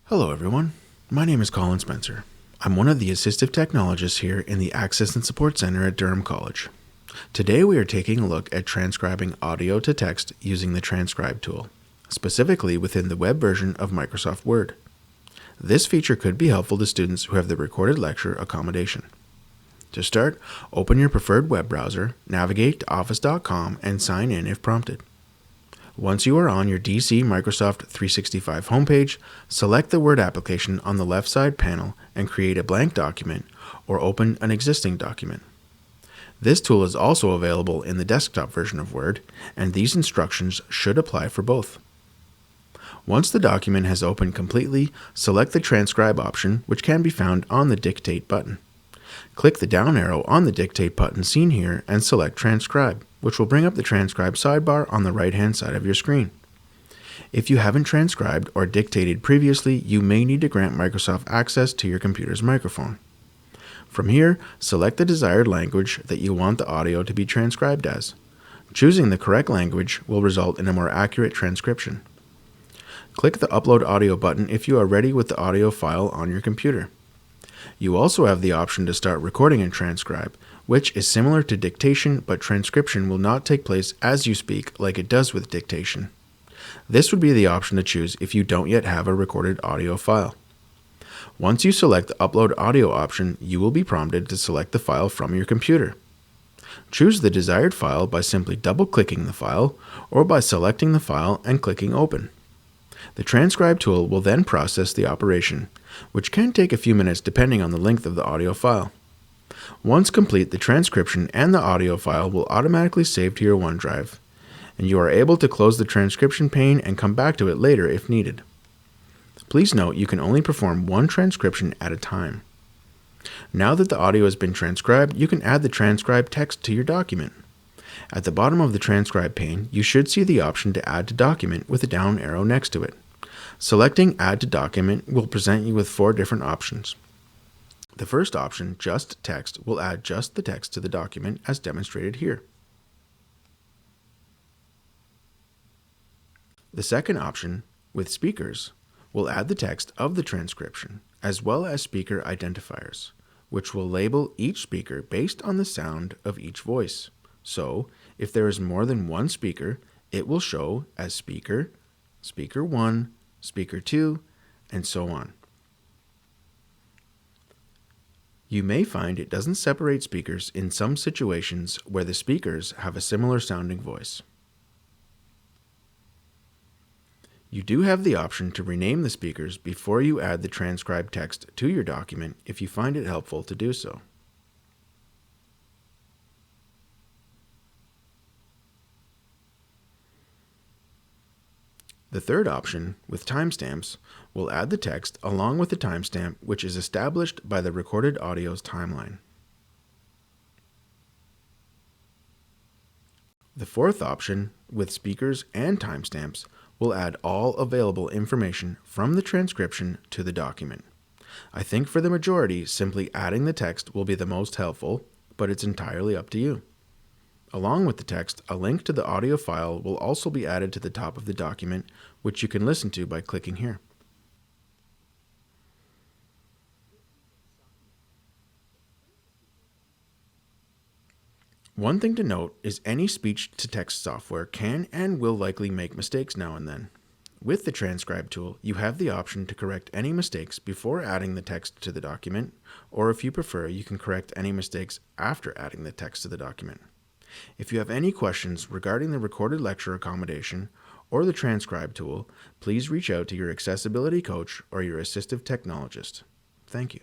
Hello everyone, my name is Colin Spencer. I'm one of the assistive technologists here in the Access and Support Center at Durham College. Today we are taking a look at transcribing audio to text using the Transcribe tool, specifically within the web version of Microsoft Word. This feature could be helpful to students who have the recorded lecture accommodation. To start, open your preferred web browser, navigate to office.com, and sign in if prompted. Once you are on your DC Microsoft 365 homepage, select the Word application on the left side panel and create a blank document or open an existing document. This tool is also available in the desktop version of Word, and these instructions should apply for both. Once the document has opened completely, select the Transcribe option, which can be found on the Dictate button. Click the down arrow on the Dictate button seen here and select Transcribe, which will bring up the Transcribe sidebar on the right-hand side of your screen. If you haven't transcribed or dictated previously, you may need to grant Microsoft access to your computer's microphone. From here, select the desired language that you want the audio to be transcribed as. Choosing the correct language will result in a more accurate transcription. Click the Upload Audio button if you are ready with the audio file on your computer. You also have the option to start recording and transcribe, which is similar to dictation, but transcription will not take place as you speak like it does with dictation. This would be the option to choose if you don't yet have a recorded audio file. Once you select the Upload Audio option, you will be prompted to select the file from your computer. Choose the desired file by simply double-clicking the file or by selecting the file and clicking Open. The Transcribe tool will then process the operation, which can take a few minutes depending on the length of the audio file. Once complete, the transcription and the audio file will automatically save to your OneDrive, and you are able to close the transcription pane and come back to it later if needed. Please note you can only perform one transcription at a time. Now that the audio has been transcribed, you can add the transcribed text to your document. At the bottom of the Transcribe pane, you should see the option to Add to Document with a down arrow next to it. Selecting Add to Document will present you with 4 different options. The first option, Just Text, will add just the text to the document as demonstrated here. The second option, with Speakers, will add the text of the transcription as well as speaker identifiers, which will label each speaker based on the sound of each voice. So, if there is more than one speaker, it will show as speaker, speaker 1, speaker 2, and so on. You may find it doesn't separate speakers in some situations where the speakers have a similar sounding voice. You do have the option to rename the speakers before you add the transcribed text to your document if you find it helpful to do so. The third option, with timestamps, will add the text along with the timestamp which is established by the recorded audio's timeline. The fourth option, with speakers and timestamps, will add all available information from the transcription to the document. I think for the majority, simply adding the text will be the most helpful, but it's entirely up to you. Along with the text, a link to the audio file will also be added to the top of the document, which you can listen to by clicking here. One thing to note is any speech-to-text software can and will likely make mistakes now and then. With the Transcribe tool, you have the option to correct any mistakes before adding the text to the document, or if you prefer, you can correct any mistakes after adding the text to the document. If you have any questions regarding the recorded lecture accommodation or the Transcribe tool, please reach out to your accessibility coach or your assistive technologist. Thank you.